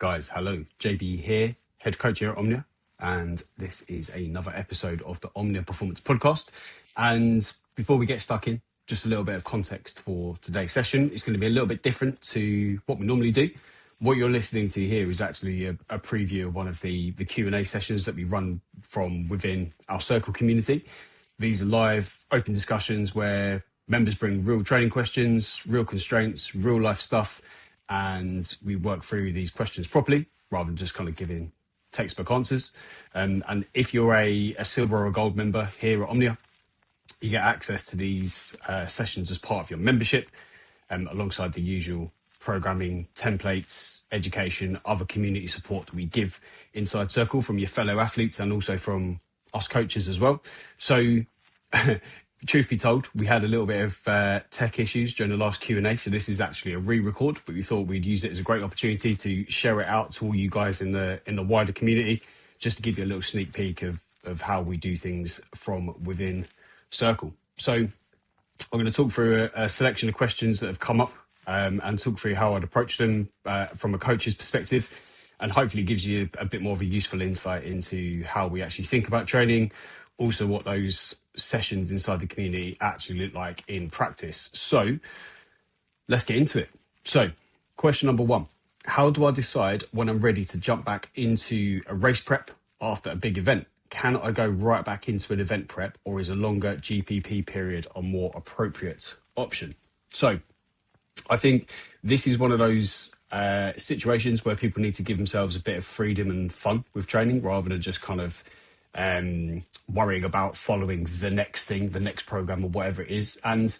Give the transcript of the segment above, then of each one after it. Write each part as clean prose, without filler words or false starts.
Guys, hello. JB here, head coach here at Omnia, and this is another episode of the Omnia Performance Podcast. And before we get stuck in, just a little bit of context for today's session. It's going to be a little bit different to what we normally do. What you're listening to here is actually a preview of one of the Q&A sessions that we run from within our Circle community. These are live, open discussions where members bring real training questions, real constraints, real life stuff, and we work through these questions properly rather than just kind of giving textbook answers. And if you're a silver or a gold member here at Omnia, you get access to these sessions as part of your membership, alongside the usual programming, templates, education, other community support that we give inside Circle from your fellow athletes and also from us coaches as well. So truth be told, we had a little bit of tech issues during the last Q&A, so this is actually a re-record, but we thought we'd use it as a great opportunity to share it out to all you guys in the wider community, just to give you a little sneak peek of how we do things from within Circle. So I'm going to talk through a selection of questions that have come up and talk through how I'd approach them from a coach's perspective, and hopefully gives you a bit more of a useful insight into how we actually think about training, also what those sessions inside the community actually look like in practice. So let's get into it. So question number one, how do I decide when I'm ready to jump back into a race prep after a big event? Can I go right back into an event prep, or is a longer GPP period a more appropriate option? So I think this is one of those situations where people need to give themselves a bit of freedom and fun with training rather than just kind of worrying about following the next thing, the next program or whatever it is. And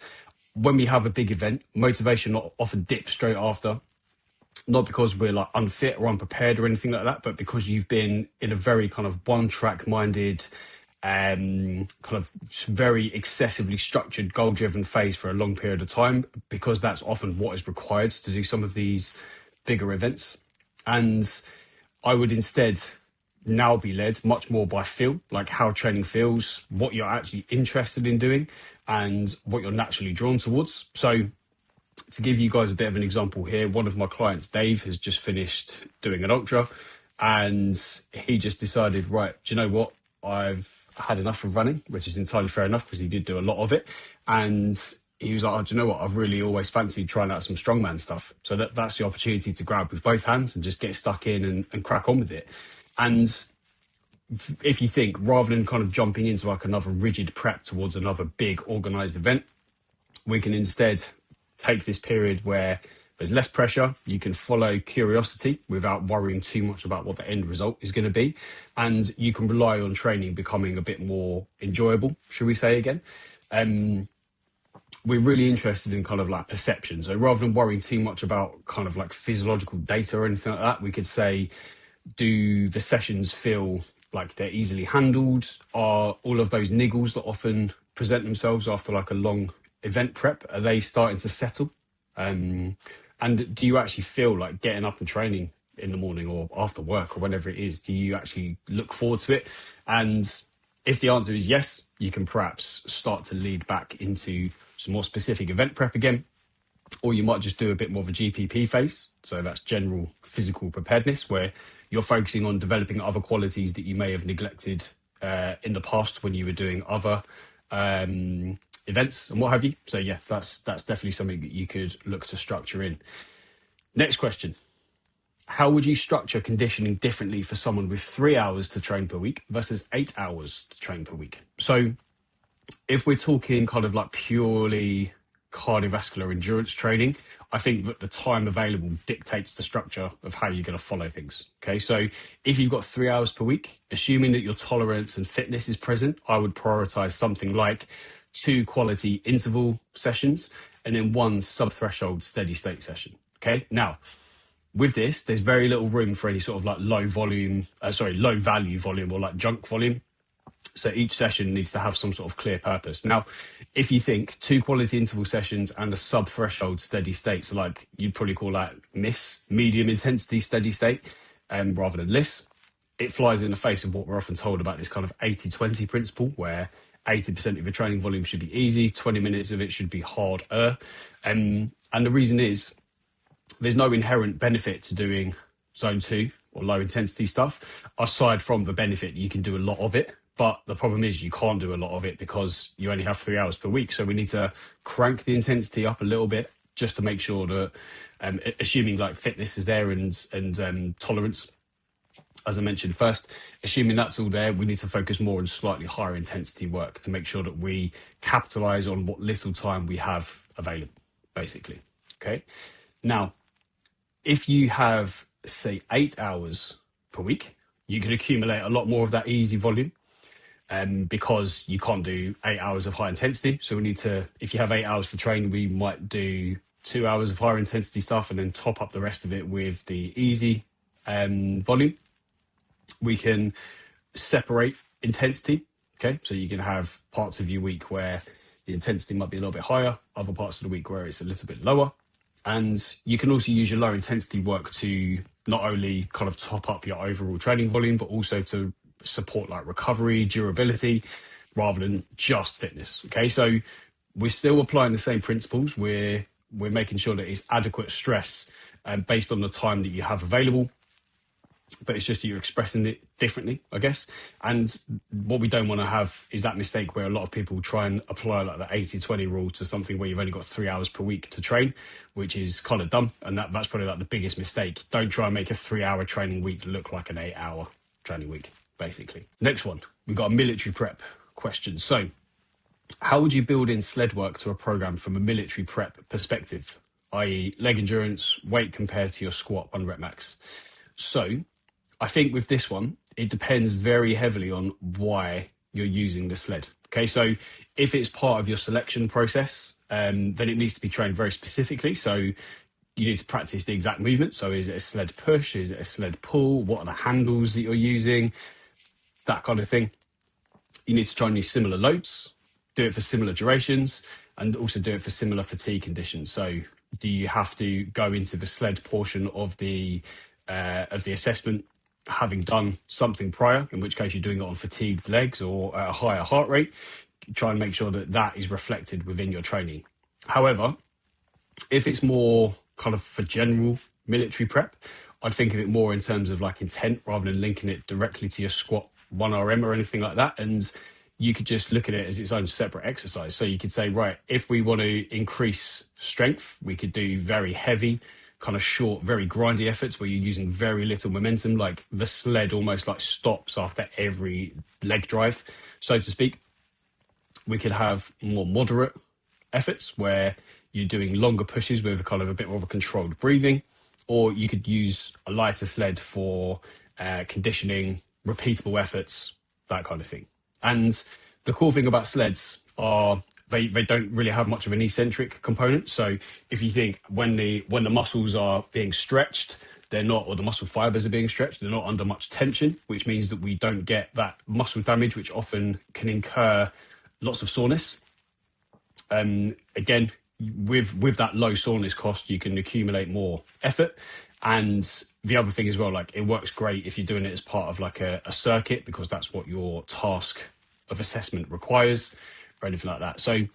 when we have a big event, motivation often dips straight after, not because we're like unfit or unprepared or anything like that, but because you've been in a very kind of one-track minded, kind of very excessively structured, goal-driven phase for a long period of time, because that's often what is required to do some of these bigger events. And I would instead now be led much more by feel, like how training feels, what you're actually interested in doing, and what you're naturally drawn towards. So to give you guys a bit of an example here, one of my clients, Dave, has just finished doing an ultra, and he just decided, right, do you know what? I've had enough of running, which is entirely fair enough because he did do a lot of it. And he was like, oh, do you know what? I've really always fancied trying out some strongman stuff. So that's the opportunity to grab with both hands and just get stuck in and crack on with it. And if you think, rather than kind of jumping into like another rigid prep towards another big organized event, we can instead take this period where there's less pressure. You can follow curiosity without worrying too much about what the end result is going to be. And you can rely on training becoming a bit more enjoyable, should we say again. We're really interested in kind of like perception. So rather than worrying too much about kind of like physiological data or anything like that, we could say, do the sessions feel like they're easily handled? Are all of those niggles that often present themselves after like a long event prep, are they starting to settle? And do you actually feel like getting up and training in the morning or after work or whenever it is? Do you actually look forward to it? And if the answer is yes, you can perhaps start to lead back into some more specific event prep again. Or you might just do a bit more of a GPP phase. So that's general physical preparedness, where you're focusing on developing other qualities that you may have neglected in the past when you were doing other events and what have you. So yeah, that's definitely something that you could look to structure in. Next question. How would you structure conditioning differently for someone with 3 hours to train per week versus 8 hours to train per week? So if we're talking kind of like purely cardiovascular endurance training, I think that the time available dictates the structure of how you're going to follow things. Okay, so if you've got 3 hours per week, assuming that your tolerance and fitness is present, I would prioritize something like 2 quality interval sessions and then 1 sub-threshold steady state session. Okay, now with this, there's very little room for any sort of like low value volume or like junk volume. So each session needs to have some sort of clear purpose. Now, if you think 2 quality interval sessions and a sub-threshold steady state, so like you'd probably call that medium intensity steady state rather than LIS, it flies in the face of what we're often told about this kind of 80-20 principle, where 80% of your training volume should be easy, 20 minutes of it should be harder. And the reason is there's no inherent benefit to doing zone 2 or low intensity stuff, aside from the benefit you can do a lot of it. But the problem is you can't do a lot of it because you only have 3 hours per week. So we need to crank the intensity up a little bit just to make sure that, assuming like fitness is there and tolerance, as I mentioned first, assuming that's all there, we need to focus more on slightly higher intensity work to make sure that we capitalize on what little time we have available, basically. Okay. Now, if you have, say, 8 hours per week, you can accumulate a lot more of that easy volume, because you can't do 8 hours of high intensity. So we need to, if you have 8 hours for training, we might do 2 hours of higher intensity stuff and then top up the rest of it with the easy volume. We can separate intensity. Okay. So you can have parts of your week where the intensity might be a little bit higher, other parts of the week where it's a little bit lower. And you can also use your low intensity work to not only kind of top up your overall training volume, but also to support like recovery, durability, rather than just fitness. Okay. So we're still applying the same principles. We're making sure that it's adequate stress based on the time that you have available. But it's just that you're expressing it differently, I guess. And what we don't want to have is that mistake where a lot of people try and apply like the 80-20 rule to something where you've only got 3 hours per week to train, which is kind of dumb. And that's probably like the biggest mistake. Don't try and make a 3-hour training week look like an 8-hour training week, basically. Next one, we've got a military prep question. So how would you build in sled work to a program from a military prep perspective, i.e. leg endurance, weight compared to your squat 1 rep max? So I think with this one, it depends very heavily on why you're using the sled. Okay, so if it's part of your selection process, then it needs to be trained very specifically. So you need to practice the exact movement. So is it a sled push? Is it a sled pull? What are the handles that you're using? That kind of thing. You need to try and use similar loads, do it for similar durations, and also do it for similar fatigue conditions. So do you have to go into the sled portion of the assessment having done something prior, in which case you're doing it on fatigued legs or at a higher heart rate? Try and make sure that that is reflected within your training. However, if it's more kind of for general military prep, I'd think of it more in terms of like intent rather than linking it directly to your squat 1RM or anything like that. And you could just look at it as its own separate exercise. So you could say, right, if we want to increase strength, we could do very heavy, kind of short, very grindy efforts where you're using very little momentum, like the sled almost like stops after every leg drive, so to speak. We could have more moderate efforts where you're doing longer pushes with kind of a bit more of a controlled breathing, or you could use a lighter sled for conditioning, repeatable efforts, that kind of thing. And the cool thing about sleds are they don't really have much of an eccentric component. So if you think when the muscles are being stretched, they're not, or the muscle fibers are being stretched, they're not under much tension, which means that we don't get that muscle damage, which often can incur lots of soreness. Again, with that low soreness cost, you can accumulate more effort. And the other thing as well, like it works great if you're doing it as part of like a circuit, because that's what your task of assessment requires, or anything like that. So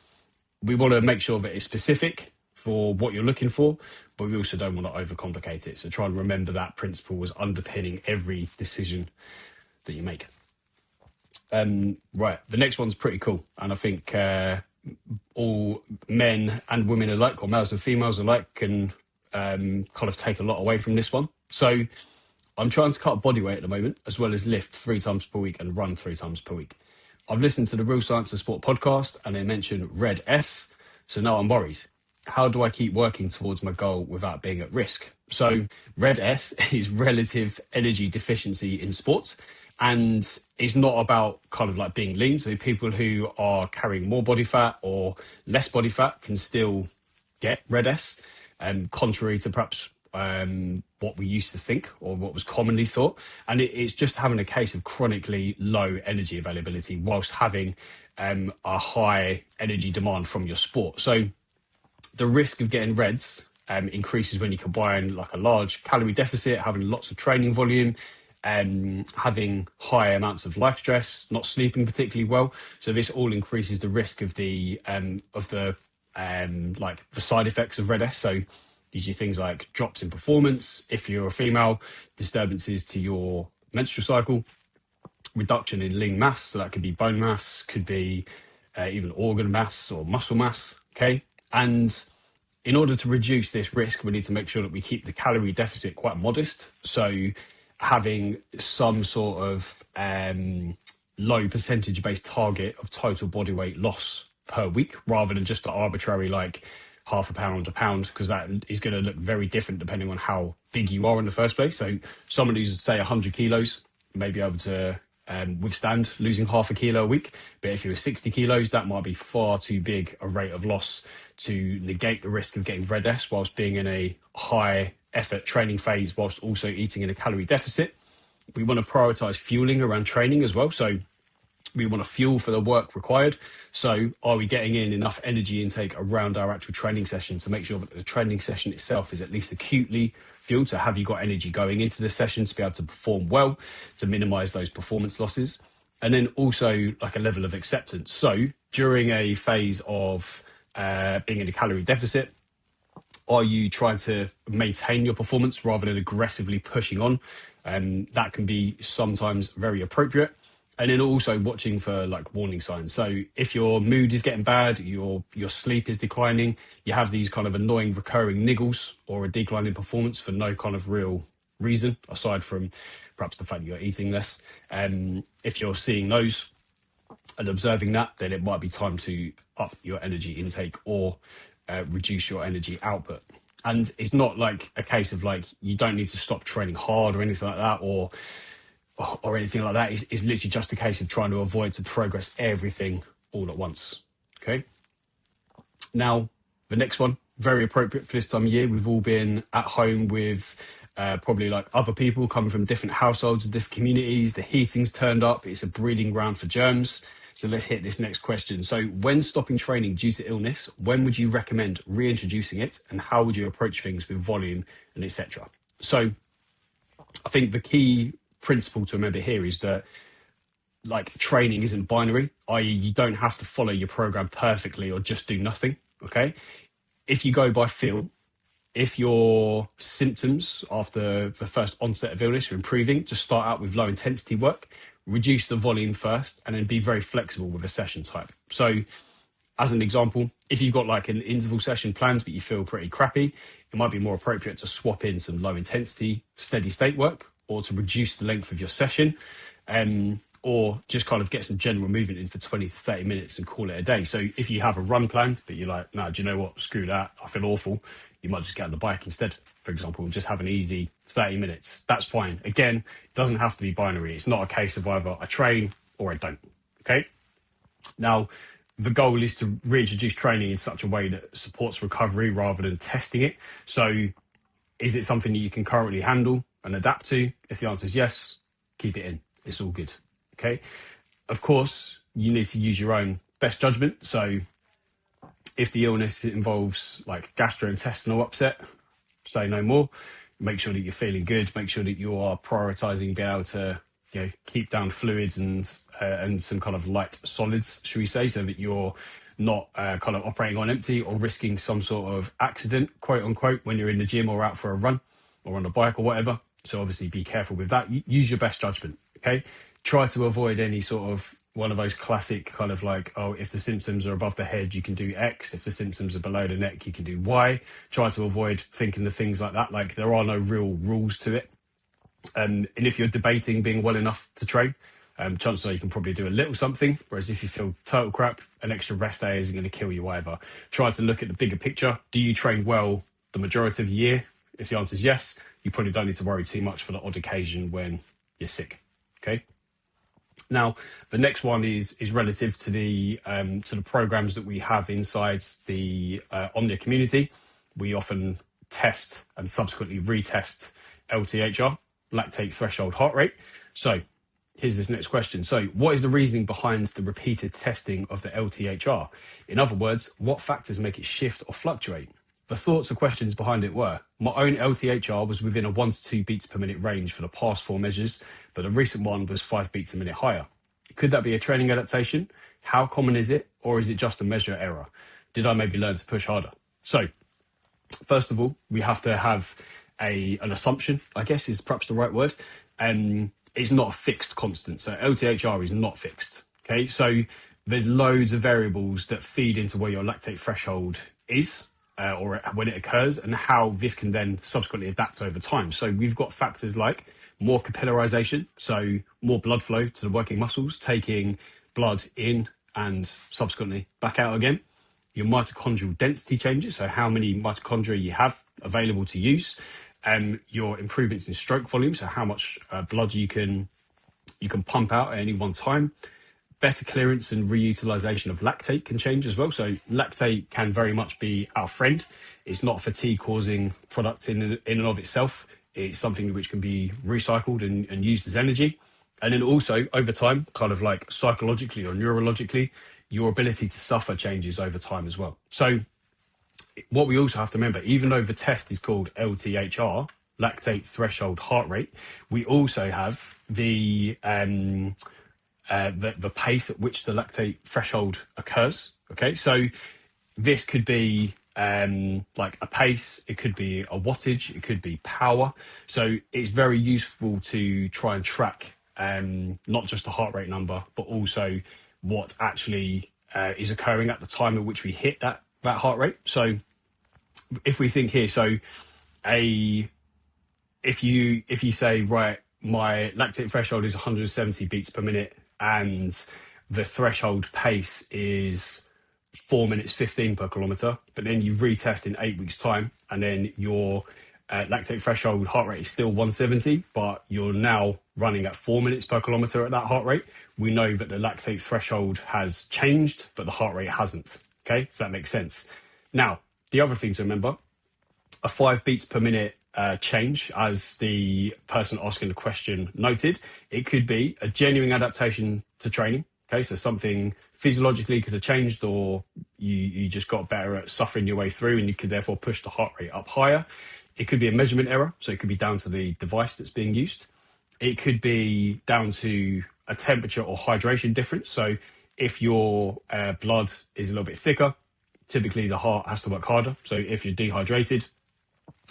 we want to make sure that it's specific for what you're looking for, but we also don't want to overcomplicate it. So try and remember that principle was underpinning every decision that you make. Right, the next one's pretty cool. And I think all men and women alike, or males and females alike, can kind of take a lot away from this one. So I'm trying to cut body weight at the moment, as well as lift 3 times per week and run 3 times per week. I've listened to the Real Science of Sport podcast and they mentioned Red S. So now I'm worried. How do I keep working towards my goal without being at risk? So Red S is relative energy deficiency in sports. And it's not about kind of like being lean. So people who are carrying more body fat or less body fat can still get Red S, contrary to perhaps what we used to think or what was commonly thought. And it's just having a case of chronically low energy availability whilst having a high energy demand from your sport. So the risk of getting Reds increases when you combine like a large calorie deficit, having lots of training volume, having high amounts of life stress, not sleeping particularly well. So this all increases the risk of the side effects of Red S. So Usually things like drops in performance, if you're a female, disturbances to your menstrual cycle, reduction in lean mass, so that could be bone mass, could be even organ mass or muscle mass, okay? And in order to reduce this risk, we need to make sure that we keep the calorie deficit quite modest. So having some sort of low percentage-based target of total body weight loss per week, rather than just an arbitrary like half a pound, because that is going to look very different depending on how big you are in the first place. So someone who's, say, 100 kilos may be able to withstand losing half a kilo a week. But if you're 60 kilos, that might be far too big a rate of loss to negate the risk of getting RED-S whilst being in a high effort training phase, whilst also eating in a calorie deficit. We want to prioritize fueling around training as well. So we want to fuel for the work required. So are we getting in enough energy intake around our actual training session to make sure that the training session itself is at least acutely fueled? So have you got energy going into the session to be able to perform well, to minimize those performance losses? And then also like a level of acceptance. So during a phase of being in a calorie deficit, are you trying to maintain your performance rather than aggressively pushing on? That can be sometimes very appropriate. And then also watching for like warning signs. So if your mood is getting bad, your sleep is declining, you have these kind of annoying recurring niggles or a decline in performance for no kind of real reason, aside from perhaps the fact that you're eating less. If you're seeing those and observing that, then it might be time to up your energy intake or reduce your energy output. And it's not like a case of like, you don't need to stop training hard or anything like that, or anything like that. It's literally just a case of trying to avoid to progress everything all at once. Okay. Now, the next one, very appropriate for this time of year. We've all been at home with probably like other people coming from different households, different communities. The heating's turned up. It's a breeding ground for germs. So let's hit this next question. So when stopping training due to illness, when would you recommend reintroducing it, and how would you approach things with volume and etc.? So I think the key principle to remember here is that like training isn't binary, i.e. you don't have to follow your program perfectly or just do nothing. Okay. If you go by feel, if your symptoms after the first onset of illness are improving, just start out with low intensity work, reduce the volume first, and then be very flexible with a session type. So as an example, if you've got like an interval session planned, but you feel pretty crappy, it might be more appropriate to swap in some low intensity, steady state work, or to reduce the length of your session, or just kind of get some general movement in for 20 to 30 minutes and call it a day. So if you have a run planned, but you're like, no, do you know what? Screw that. I feel awful. You might just get on the bike instead, for example, and just have an easy 30 minutes. That's fine. Again, it doesn't have to be binary. It's not a case of either I train or I don't. Okay. Now, the goal is to reintroduce training in such a way that supports recovery rather than testing it. So is it something that you can currently handle and adapt to? If the answer is yes, keep it in. It's all good. Okay. Of course, you need to use your own best judgment. So if the illness involves like gastrointestinal upset, say no more. Make sure that you're feeling good. Make sure that you are prioritizing being able to, keep down fluids and some kind of light solids, should we say, so that you're not kind of operating on empty or risking some sort of accident, quote unquote, when you're in the gym or out for a run or on a bike or whatever. So obviously be careful with that. Use your best judgment. Okay. Try to avoid any sort of one of those classic kind of like, oh, if the symptoms are above the head, you can do X. If the symptoms are below the neck, you can do Y. Try to avoid thinking of things like that. Like there are no real rules to it. And if you're debating being well enough to train, chances are you can probably do a little something. Whereas if you feel total crap, an extra rest day isn't going to kill you either. Try to look at the bigger picture. Do you train well the majority of the year? If the answer is yes, you probably don't need to worry too much for the odd occasion when you're sick. Okay. Now, the next one is relative to the programs that we have inside the Omnia community. We often test and subsequently retest LTHR, lactate threshold heart rate. So here's this next question. So what is the reasoning behind the repeated testing of the LTHR? In other words, what factors make it shift or fluctuate? The thoughts or questions behind it were, my own LTHR was within a 1 to 2 beats per minute range for the past 4 measures, but the recent one was 5 beats a minute higher. Could that be a training adaptation? How common is it? Or is it just a measure error? Did I maybe learn to push harder? So First of all, we have to have an assumption, I guess is perhaps the right word. It's not a fixed constant. So LTHR is not fixed. Okay. So there's loads of variables that feed into where your lactate threshold is, or when it occurs, and how this can then subsequently adapt over time. So we've got factors like more capillarization, so more blood flow to the working muscles, taking blood in and subsequently back out again. Your mitochondrial density changes, so how many mitochondria you have available to use. Your improvements in stroke volume, so how much blood you can pump out at any one time. Better clearance and reutilization of lactate can change as well. So lactate can very much be our friend. It's not a fatigue-causing product in and of itself. It's something which can be recycled and used as energy. And then also over time, kind of like psychologically or neurologically, your ability to suffer changes over time as well. So what we also have to remember, even though the test is called LTHR, lactate threshold heart rate, we also have the pace at which the lactate threshold occurs. Okay, so this could be like a pace, it could be a wattage, it could be power. So it's very useful to try and track not just the heart rate number, but also what actually is occurring at the time at which we hit that heart rate. So if we think here, so if you say, right, my lactate threshold is 170 beats per minute and the threshold pace is 4 minutes 15 per kilometer, but then you retest in 8 weeks time and then your lactate threshold heart rate is still 170, but you're now running at 4 minutes per kilometer at that heart rate, we know that the lactate threshold has changed, but the heart rate hasn't. Okay, does that make sense? Now, the other thing to remember, a 5 beats per minute change, as the person asking the question noted, it could be a genuine adaptation to training. Okay, so something physiologically could have changed, or you just got better at suffering your way through and you could therefore push the heart rate up higher. It could be a measurement error, so it could be down to the device that's being used. It could be down to a temperature or hydration difference. So if your blood is a little bit thicker, typically the heart has to work harder. So if you're dehydrated,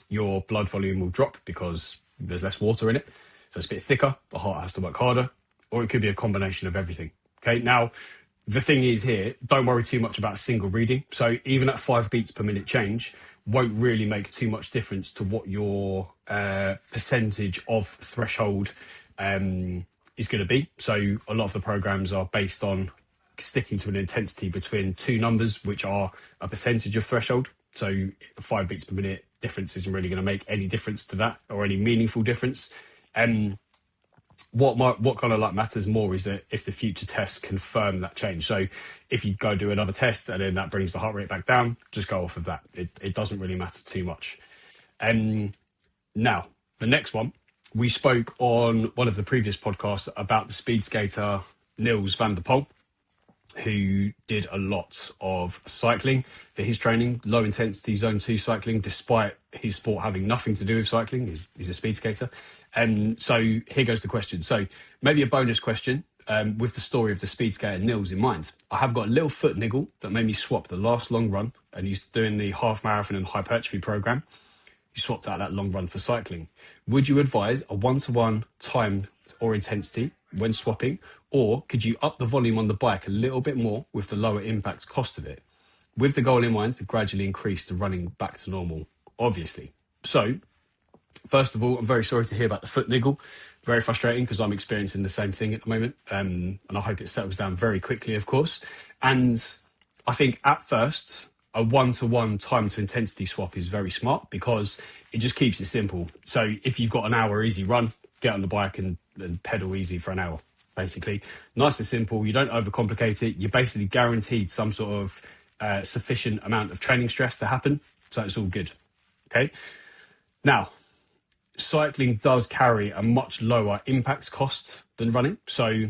your blood volume will drop because there's less water in it. So it's a bit thicker, the heart has to work harder, or it could be a combination of everything. Okay, now the thing is here, don't worry too much about a single reading. So even at 5 beats per minute change won't really make too much difference to what your percentage of threshold is going to be. So a lot of the programs are based on sticking to an intensity between two numbers, which are a percentage of threshold. So 5 beats per minute difference isn't really going to make any difference to that, or any meaningful difference. What kind of like matters more is that if the future tests confirm that change. So if you go do another test and then that brings the heart rate back down, just go off of that. It doesn't really matter too much. Now, the next one, we spoke on one of the previous podcasts about the speed skater Niels van der Poel, who did a lot of cycling for his training, low intensity zone 2 cycling, despite his sport having nothing to do with cycling. He's a speed skater. So here goes the question. So maybe a bonus question with the story of the speed skater Niels in mind. I have got a little foot niggle that made me swap the last long run, and he's doing the half marathon and hypertrophy program. He swapped out that long run for cycling. Would you advise a 1-to-1 time or intensity when swapping, or could you up the volume on the bike a little bit more with the lower impact cost of it, with the goal in mind to gradually increase the running back to normal, obviously? So first of all, I'm very sorry to hear about the foot niggle. Very frustrating because I'm experiencing the same thing at the moment. And I hope it settles down very quickly, of course. And I think at first, a 1-to-1 time to intensity swap is very smart because it just keeps it simple. So if you've got an hour easy run, get on the bike and pedal easy for an hour, basically. Nice and simple. You don't overcomplicate it. You're basically guaranteed some sort of sufficient amount of training stress to happen. So it's all good. Okay. Now, cycling does carry a much lower impact cost than running. So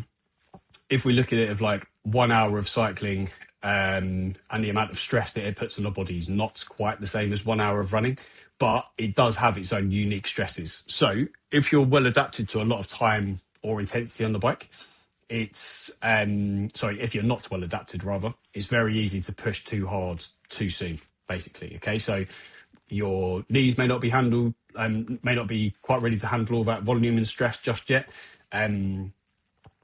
if we look at it of like 1 hour of cycling and the amount of stress that it puts on the body is not quite the same as 1 hour of running, but it does have its own unique stresses. So if you're well adapted to a lot of time or intensity on the bike, it's if you're not well adapted, rather, it's very easy to push too hard too soon, basically. Okay, so Your knees may not be handled, may not be quite ready to handle all that volume and stress just yet.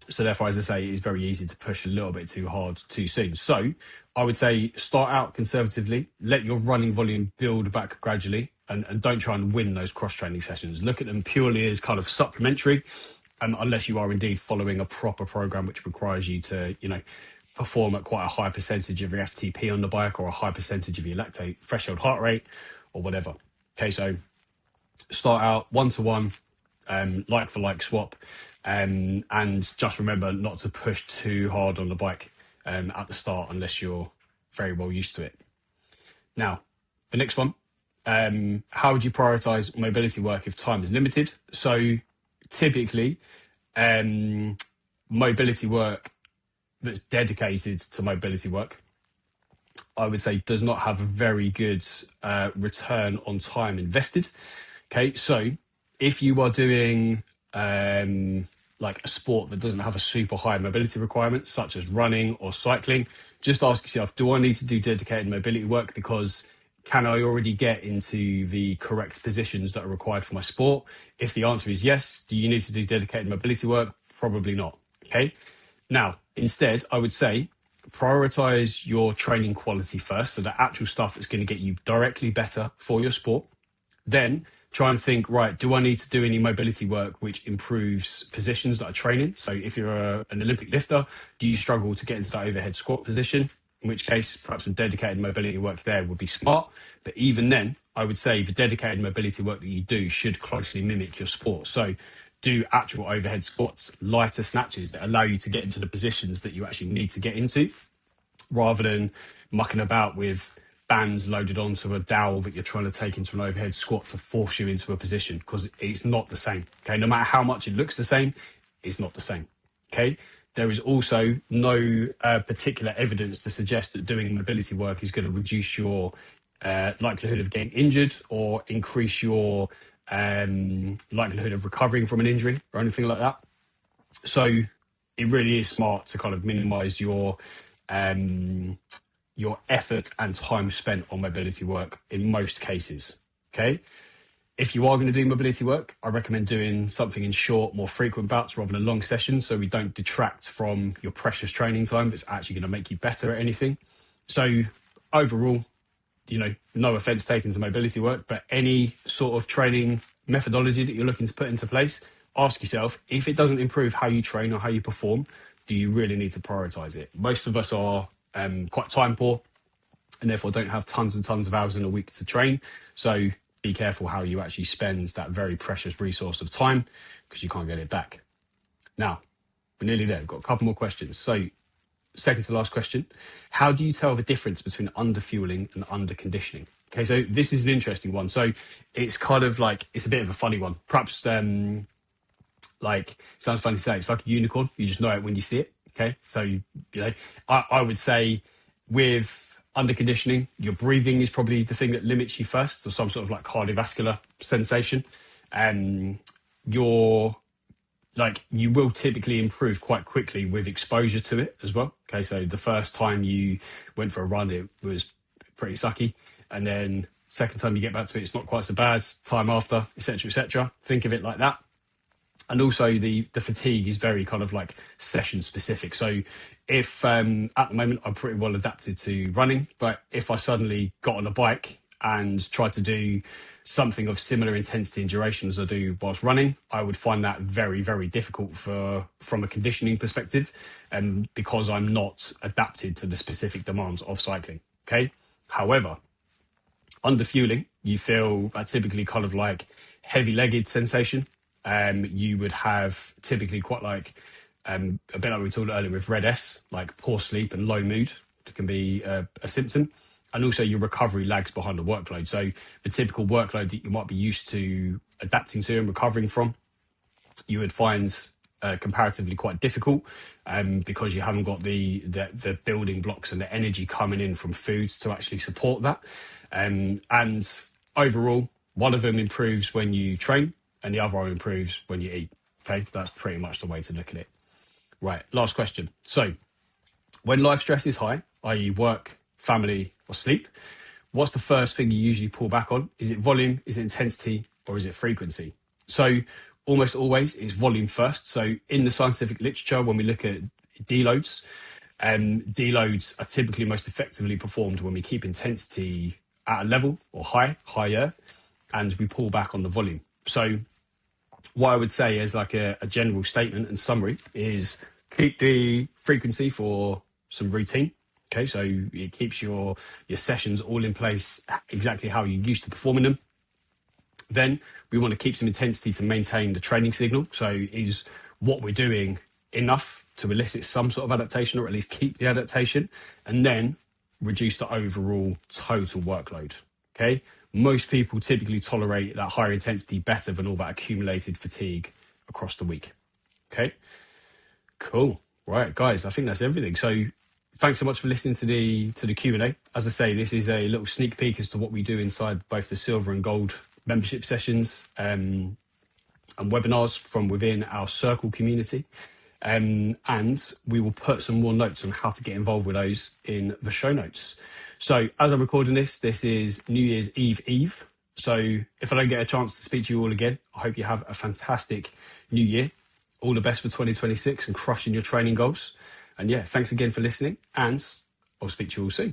So therefore, as I say, it's very easy to push a little bit too hard too soon. So I would say start out conservatively, let your running volume build back gradually, and don't try and win those cross-training sessions. Look at them purely as kind of supplementary, unless you are indeed following a proper program which requires you to, perform at quite a high percentage of your FTP on the bike or a high percentage of your lactate threshold heart rate or whatever. Okay, so start out one-to-one, like for like swap, and just remember not to push too hard on the bike at the start unless you're very well used to it. Now, the next one, how would you prioritize mobility work if time is limited? So typically, mobility work that's dedicated to mobility work, I would say, does not have a very good return on time invested. Okay, so if you are doing like a sport that doesn't have a super high mobility requirement, such as running or cycling, just ask yourself, do I need to do dedicated mobility work? Because can I already get into the correct positions that are required for my sport? If the answer is yes, do you need to do dedicated mobility work? Probably not. Okay. Now, instead, I would say prioritize your training quality first. So the actual stuff that's going to get you directly better for your sport. Then try and think, right, do I need to do any mobility work which improves positions that I train in? So if you're an Olympic lifter, do you struggle to get into that overhead squat position? In which case, perhaps some dedicated mobility work there would be smart. But even then, I would say the dedicated mobility work that you do should closely mimic your sport. So do actual overhead squats, lighter snatches that allow you to get into the positions that you actually need to get into, rather than mucking about with bands loaded onto a dowel that you're trying to take into an overhead squat to force you into a position, because it's not the same. Okay, no matter how much it looks the same, it's not the same. Okay, there is also no particular evidence to suggest that doing mobility work is going to reduce your likelihood of getting injured or increase your likelihood of recovering from an injury or anything like that. So it really is smart to kind of minimize your effort and time spent on mobility work in most cases. Okay. If you are going to do mobility work, I recommend doing something in short, more frequent bouts rather than long sessions, so we don't detract from your precious training time that's actually going to make you better at anything. So overall, no offense taken to mobility work, but any sort of training methodology that you're looking to put into place, ask yourself, if it doesn't improve how you train or how you perform, do you really need to prioritize it? Most of us are quite time poor and therefore don't have tons and tons of hours in a week to train. So be careful how you actually spend that very precious resource of time, because you can't get it back. Now, we're nearly there. We've got a couple more questions. So second to last question, how do you tell the difference between underfueling and underconditioning? Okay, so this is an interesting one. So it's kind of like, it's a bit of a funny one. Perhaps like, sounds funny to say, it's like a unicorn. You just know it when you see it. Okay, so I would say with underconditioning, your breathing is probably the thing that limits you first, or some sort of like cardiovascular sensation. You will typically improve quite quickly with exposure to it as well. Okay, so the first time you went for a run, it was pretty sucky, and then second time you get back to it, it's not quite so bad. Time after, etc., etc. Think of it like that. And also the fatigue is very kind of like session specific. So if at the moment I'm pretty well adapted to running, but if I suddenly got on a bike and tried to do something of similar intensity and duration as I do whilst running, I would find that very, very difficult from a conditioning perspective, because I'm not adapted to the specific demands of cycling. Okay. However, under fueling, you feel a typically kind of like heavy legged sensation. You would have typically quite like a bit like we talked earlier with red S, like poor sleep and low mood that can be a symptom. And also your recovery lags behind the workload. So the typical workload that you might be used to adapting to and recovering from, you would find comparatively quite difficult, because you haven't got the building blocks and the energy coming in from food to actually support that. And overall, one of them improves when you train and the other one improves when you eat. Okay, that's pretty much the way to look at it. Right, last question. So when life stress is high, i.e. work, family or sleep, what's the first thing you usually pull back on? Is it volume, is it intensity, or is it frequency? So almost always it's volume first. So in the scientific literature, when we look at deloads, deloads are typically most effectively performed when we keep intensity at a level or higher, and we pull back on the volume. So what I would say as like a general statement and summary is keep the frequency for some routine. Okay, so it keeps your sessions all in place exactly how you're used to performing them. Then we want to keep some intensity to maintain the training signal. So is what we're doing enough to elicit some sort of adaptation, or at least keep the adaptation, and then reduce the overall total workload. Okay. Most people typically tolerate that higher intensity better than all that accumulated fatigue across the week. Okay. Cool. Right, guys, I think that's everything. So thanks so much for listening to the Q&A. As I say, this is a little sneak peek as to what we do inside both the silver and gold membership sessions and webinars from within our circle community. And we will put some more notes on how to get involved with those in the show notes. So as I'm recording this is New Year's Eve. So if I don't get a chance to speak to you all again, I hope you have a fantastic new year. All the best for 2026 and crushing your training goals. And yeah, thanks again for listening, and I'll speak to you all soon.